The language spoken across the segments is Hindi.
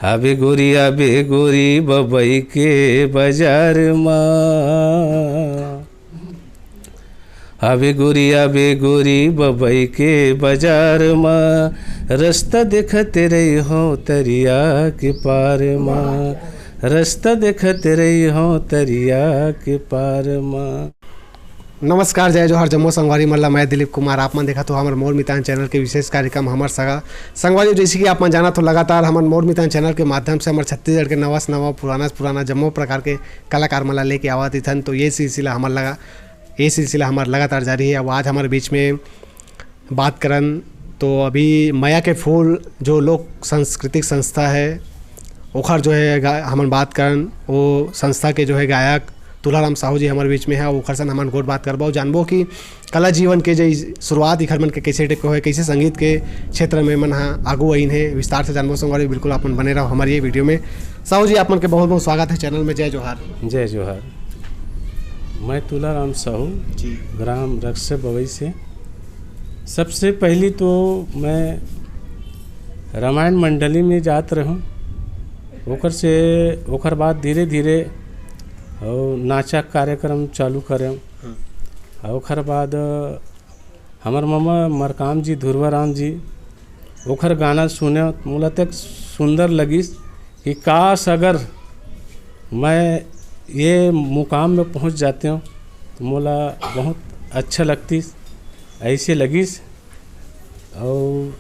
आबे गोरी बबई के बाजार माँ। आबे गोरी बबई के बाजार माँ, रास्ता देखते रही हो तरिया के पार माँ, रास्ता देखते रही हो तरिया के पार माँ। नमस्कार, जय जोहार, जम्मू संगवारी मल्ला। मैं दिलीप कुमार। आप मन देखा तो हमारे मोर मितान चैनल के विशेष कार्यक्रम हमार सगा संगवारी। जैसे कि आप मन जाना तो लगातार हमारे मोर मितान चैनल के माध्यम से हमारे छत्तीसगढ़ के नवा से नवा पुराना से पुराना जम्मू प्रकार के कलाकार मला लेके आवत थन। तो ये सिलसिला हमारा लगातार जारी है। अब आज हमारे बीच में बात करन तो अभी माया के फूल जो लोक सांस्कृतिक संस्था है ओखर जो है हम बात करन, वो संस्था के जो है गायक तुलाराम साहू जी हमारे बीच में है। ओखर सन हमन गोट बात करबो, जानबो कि कला जीवन के जो शुरुआत इखर मन के कैसे टेक है, कैसे संगीत के क्षेत्र में मन आगू आइन है, विस्तार से जानबो। संगवारी बिल्कुल अपन बने रहो हमारी ये वीडियो में। साहू जी आप मन के बहुत बहुत स्वागत है चैनल में। जय जोहार। जय जोहार। मैं तुलाराम साहू जी, ग्राम रक्से बवई से। सबसे पहली तो मैं रामायण मंडली में जात रहूँ, ओकर बाद धीरे धीरे और नाचा कार्यक्रम चालू करें। और ओकर बाद हमार मामा मरकाम जी धुरवाराम जी ओखर गाना सुने, मोला तक सुंदर लगिस कि काश अगर मैं ये मुकाम में पहुंच जाते हूँ तो मोला बहुत अच्छा लगती, ऐसे लगिस। और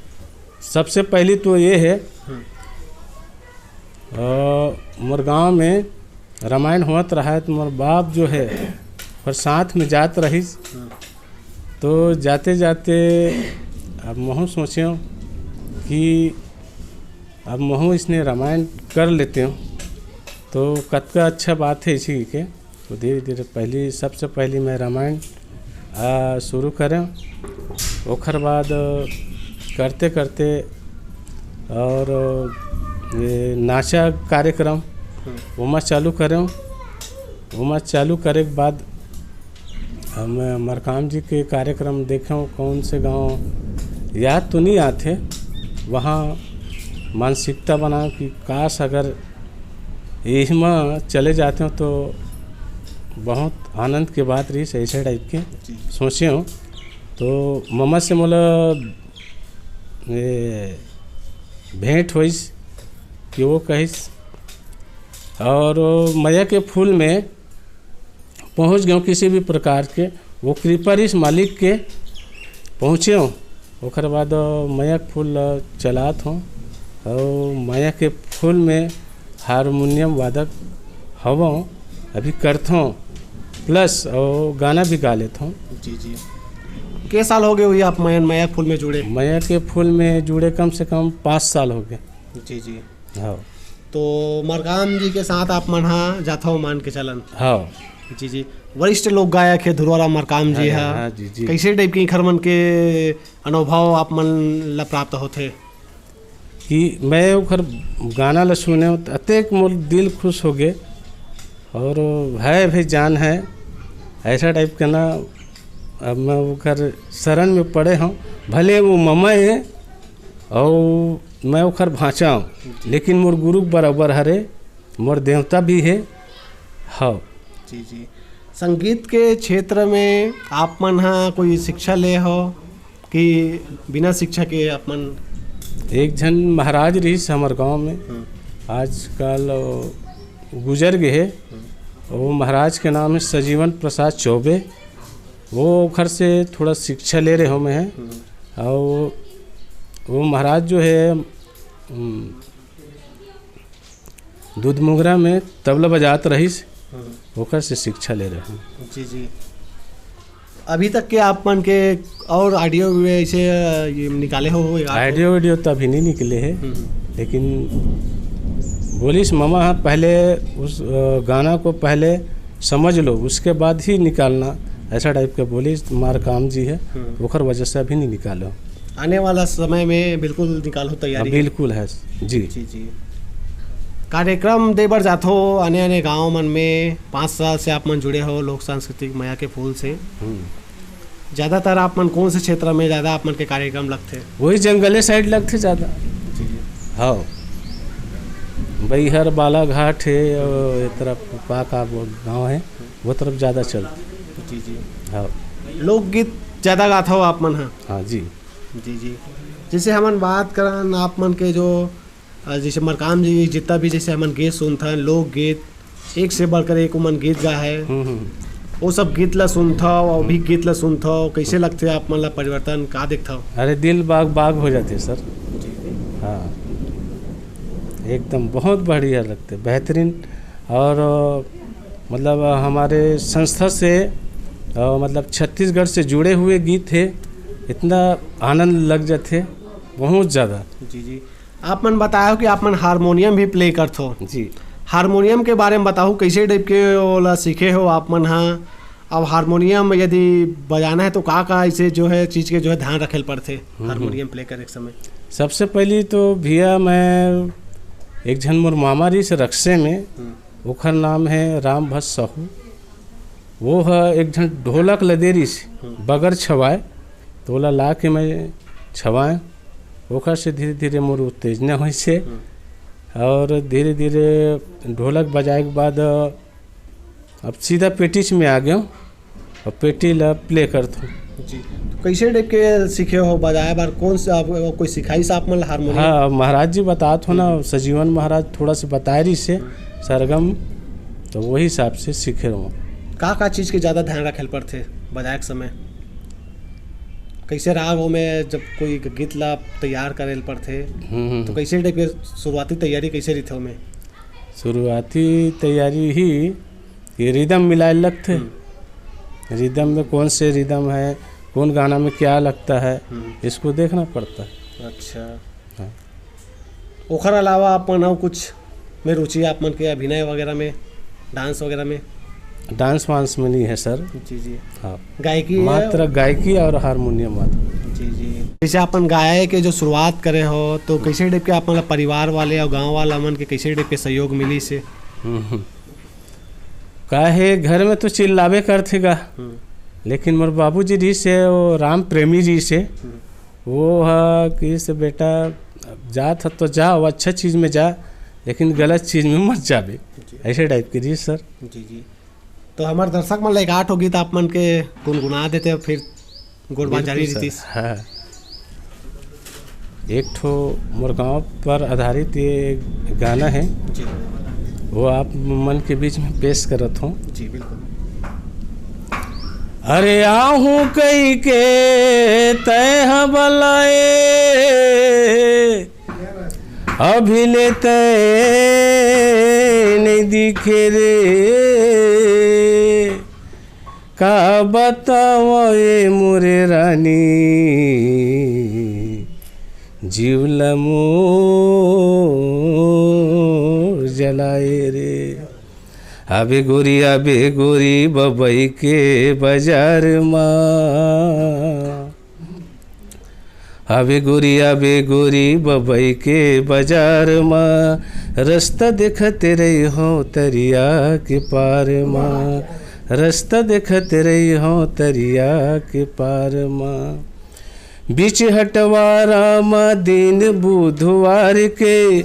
सबसे पहली तो ये है मोर गाँव में रामायण होत रहा है तो मोर बाप जो है और साथ में जात रहीस। तो जाते जाते अब महू सोचे कि अब महू इसने रामायण कर लेते हूँ तो कतका अच्छा बात है इसी के। तो धीरे धीरे सबसे पहली मैं रामायण शुरू करें। ओखर बाद करते करते और ये नाचा कार्यक्रम उमा चालू करें। उमा चालू करे के बाद हम मरकाम जी के कार्यक्रम देखें, कौन से गांव याद तो नहीं आते, वहाँ मानसिकता बना कि काश अगर इसमें चले जाते हो तो बहुत आनंद के बात रही, ऐसे टाइप के सोचे हूँ। तो मम्मा से मोला भेंट होइस कि वो कहिस और माया के फूल में पहुंच गए किसी भी प्रकार के, वो कृपारिश मालिक के पहुँचे हूँ। ओकर बाद माया के फूल चलात हूँ और माया के फूल में हारमोनियम वादक हवा अभी करता हूँ, प्लस और गाना भी गा लेता हूँ। जी जी। के साल हो गए हुई आप माया के फूल में जुड़े? माया के फूल में जुड़े कम से कम 5 साल हो गए। जी जी। हाँ। तो मरकाम जी के साथ आप मन जाता हो मान के चलन? हाँ जी जी। वरिष्ठ लोक गायक है धुरवाराम मरकाम जी है। हाँ जी जी। कैसे टाइप के खर मन के अनुभव आप मन ला प्राप्त होते कि मैं ओखर गाना ला सुने अतेक मोर दिल खुश हो गए और है भाई जान है ऐसा टाइप का ना। अब मैं ओखर शरण में पड़े हूँ, भले वो मम्मा है और मैं ओखर भांचा हूँ, लेकिन मोर गुरु बराबर हरे, मोर देवता भी है। हाँ जी जी। संगीत के क्षेत्र में आप मन कोई शिक्षा ले हो कि बिना शिक्षा के आप मन? एक जन महाराज रही हमारे गांव में, आजकल गुजर गए है। वो महाराज के नाम है सजीवन प्रसाद चौबे। वो घर से थोड़ा शिक्षा ले रहे हो मैं है। और वो महाराज जो है दूधमुगरा में तबला बजात रहीस, ओकर से शिक्षा ले रहे हैं। जी जी। अभी तक के आप मन के और ऑडियो ऐसे ये निकाले हो? ऑडियो वीडियो तो अभी नहीं निकले हैं, लेकिन बोलिस मामा पहले उस गाना को पहले समझ लो उसके बाद ही निकालना, ऐसा टाइप का बोलिस मरकाम जी है। ओकर वजह से अभी नहीं निकालो, आने वाला समय में बिल्कुल निकालो तैयारी? बिल्कुल है जी जी जी। कार्यक्रम दे बार जात हो आने आने गाँव मन में। 5 साल से आप मन जुड़े हो लोक सांस्कृतिक माया के फूल से। ज़्यादातर आप मन कौन से क्षेत्र में ज़्यादा आप मन के कार्यक्रम लगते? वही जंगले साइड लगते ज़्यादा। जी। हाँ। बैहर बालाघाट है और ये तरफ पाका वो गाँव है, वो तरफ ज़्यादा चलती। जी जी। हाँ लोकगीत ज़्यादा गाता हो आप मन? हाँ जी जी जी। जैसे हमन बात करन आप मन के जो जैसे मरकाम जी जितना भी जैसे हमन गीत सुनथन, लोकगीत एक से बढ़कर एक उमन गीत गा है, वो सब गीत ला सुनथो और भी गीत ला सुनथो, कैसे लगते आप मन ला परिवर्तन का देखथो? अरे दिल बाग बाग हो जाते सर। हाँ एकदम बहुत बढ़िया लगते, बेहतरीन। और मतलब हमारे संस्था से मतलब छत्तीसगढ़ से जुड़े हुए गीत थे, इतना आनंद लग जाते बहुत ज़्यादा। जी जी। आप मन बताओ कि आप मन हारमोनियम भी प्ले करथो जी। हारमोनियम के बारे में बताओ, कैसे टाइप के ओला सीखे हो आप मन? हाँ, अब हारमोनियम यदि बजाना है तो का ऐसे जो है चीज़ के जो है ध्यान रखे पड़ते हारमोनियम प्ले करे के समय? सबसे पहली तो भैया मैं एक झन मोर मामा जी से रक्से में, ओखर नाम है राम भस साहू, वो है एक झन ढोलक लदेरी से बगर छवाए, तो ओला ला के मैं छवाएँ, ओखर से धीरे धीरे मोर उत्तेजना हुई से, और धीरे धीरे ढोलक बजाए के बाद अब सीधा पेटिच में आ गया और पेटी ला प्ले करता हूँ। जी। तो कैसे टाइप के सीखे हो बजाए बार? कौन सा आप कोई सिखाई से आप मन हारमोनियम? हाँ महाराज जी बतात हो ना, सजीवन महाराज थोड़ा सा बताए रही से सरगम, तो वही हिसाब से सीखे रहो। का चीज़ के ज़्यादा ध्यान रखे पड़ते बजाए के समय? कैसे रागों में जब कोई गीत ला तैयार करे पड़ते तो कैसे टाइप के शुरुआती तैयारी कैसे रही थे में? शुरुआती तैयारी ही ये रिदम मिलाए लगते, रिदम में कौन से रिदम है, कौन गाना में क्या लगता है, इसको देखना पड़ता है। अच्छा। हाँ। ओखर अलावा आप मन कुछ में रुचि आप मन के अभिनय वगैरह में, डांस वगैरह में? डांस वांस में नहीं है सर। जी जी। हाँ गायकी मात्र गायकी और हारमोनियम मात्र। जी जी। जैसे अपन गाय के जो शुरुआत करे हो तो कैसे टाइप के अपन परिवार वाले और गांव वाला मन के कैसे टाइप के सहयोग मिली से? काहे घर में तो चिल्लावे करते गा, लेकिन मोर बाबूजी जी से वो राम प्रेमी जी से वो है कि से बेटा जा था तो जा, वो अच्छा चीज़ में जा, लेकिन गलत चीज़ में मत जाबे, ऐसे टाइप की जी सर। जी जी। तो हमारे दर्शक मन लाइक 8 गीत आप मन के गुनगुना देते फिर गोड़बाज जारी रहती। हाँ एक ठो मोर गाँव पर आधारित ये गाना है जी, वो आप मन के बीच में पेश करत हूँ। जी बिल्कुल। अरे आहूँ कई के तय बलाए अभिले तय नहीं दिखे रे, का बताओ ये मोरे रानी जीवला मोर जलाए रे। आबे गोरी बबई के बाजार माँ, आबे गोरी बबई के बाजार माँ, रास्ता देखते रही हो तरिया के पार माँ, रास्ता देखते रही हो तरिया के पार माँ। बीच हटवारा माँ दिन बुधवार के,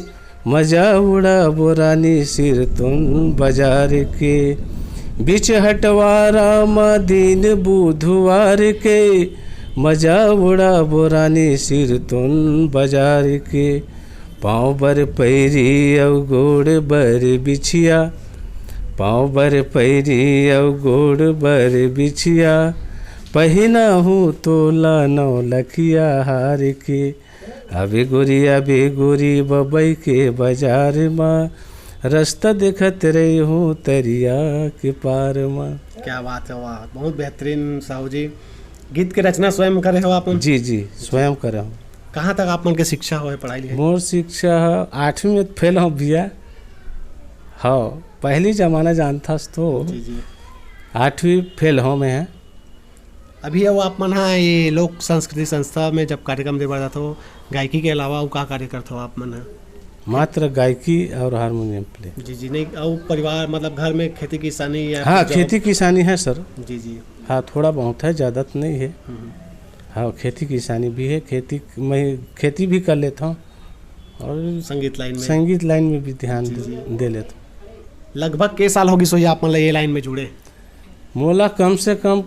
मजा उड़ा बोरानी सिर तुम बाजार के। बीच हटवारा माँ दिन बुधवार के, मजा उड़ा बोरानी सिर तुम बाजार के। पाँव बर पैरी अव गोड़ बर बिछिया, पाँव बर पैरी अव गोड़ बर बिछिया, पहिना हूँ तोला नौ लखिया हार के। अबे गोरी बबई के बाजार माँ, रास्ता देखत रही हूँ तरिया के पार माँ। क्या बात है, वाह बहुत बेहतरीन साहू जी। गीत के रचना स्वयं करे हो आप? जी जी स्वयं करे हूँ। कहाँ तक आप मन के शिक्षा हो पढ़ाई लिखाई? मोर शिक्षा 8वीं में फेल हूँ भैया। हाँ पहली जमाना जानता तो जी जी। 8वीं फेल हूँ मैं। अभी वो आप मन हाँ ये लोक संस्कृति संस्था में जब कार्यक्रम दे बढ़ा तो गायकी के अलावा वो का कार्य करते हो आप मन? मात्र गायकी और हारमोनियम प्ले। जी जी। नहीं और परिवार मतलब घर में खेती किसानी या? हाँ खेती किसानी है सर। जी जी। हाँ थोड़ा बहुत है, ज़्यादा तो नहीं है। हाँ खेती किसानी भी है, खेती मैं खेती भी कर लेता हूँ। और संगीत लाइन में संगीत लाइन में भी ध्यान दे लेते। लगभग के साल होगी सोई आप मतलब ये लाइन में जुड़े? मोला कम से कम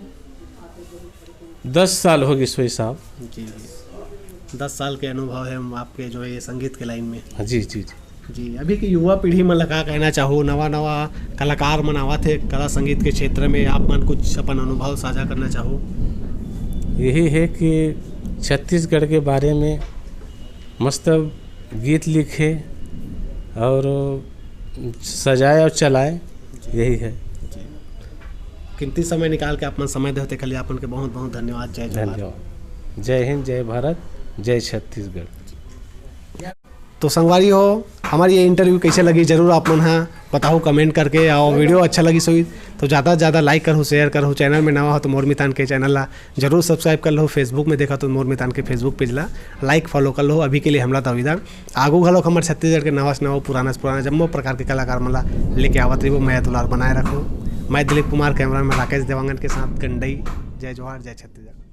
10 साल होगी सोई साहब। जी जी, 10 साल के अनुभव है आपके जो है ये संगीत के लाइन में। जी जी जी जी, अभी की युवा पीढ़ी में लगा कहना चाहो, नवा नवा कलाकार मन आवत है कला संगीत के क्षेत्र में, आप मन कुछ अपन अनुभव साझा करना चाहो? यही है कि छत्तीसगढ़ के बारे में मस्त गीत लिखे और सजाए और चलाए, यही है। कीमती समय निकाल के अपन समय देते के लिए अपन के बहुत बहुत धन्यवाद। जय जवाहर। धन्यवाद। जय हिंद, जय भारत, जय छत्तीसगढ़। तो संगवारी हो, हमारी ये इंटरव्यू कैसे लगी जरूर आप मन हाँ बताओ कमेंट करके। और वीडियो अच्छा लगी सोई तो ज़्यादा से ज़्यादा लाइक करो, शेयर करो। चैनल में नवा हो तो मोर मितान के चैनल ला जरूर सब्सक्राइब कर लो। फेसबुक में देखा तो मोर मितान के फेसबुक पेज ला लाइक फॉलो कर लो। अभी के लिए हमला तविदा आगू घलोक हमारे छत्तीसगढ़ के नवा से नवा पुराना से पुराना जम्मो प्रकार के कलाकार मला लेके आवत रही। वो मैं दुलार बनाए रखो। मैं दिलीप कुमार, कैमरा में राकेश देवांगन के साथ गंडई। जय जवाहर, जय छत्तीसगढ़।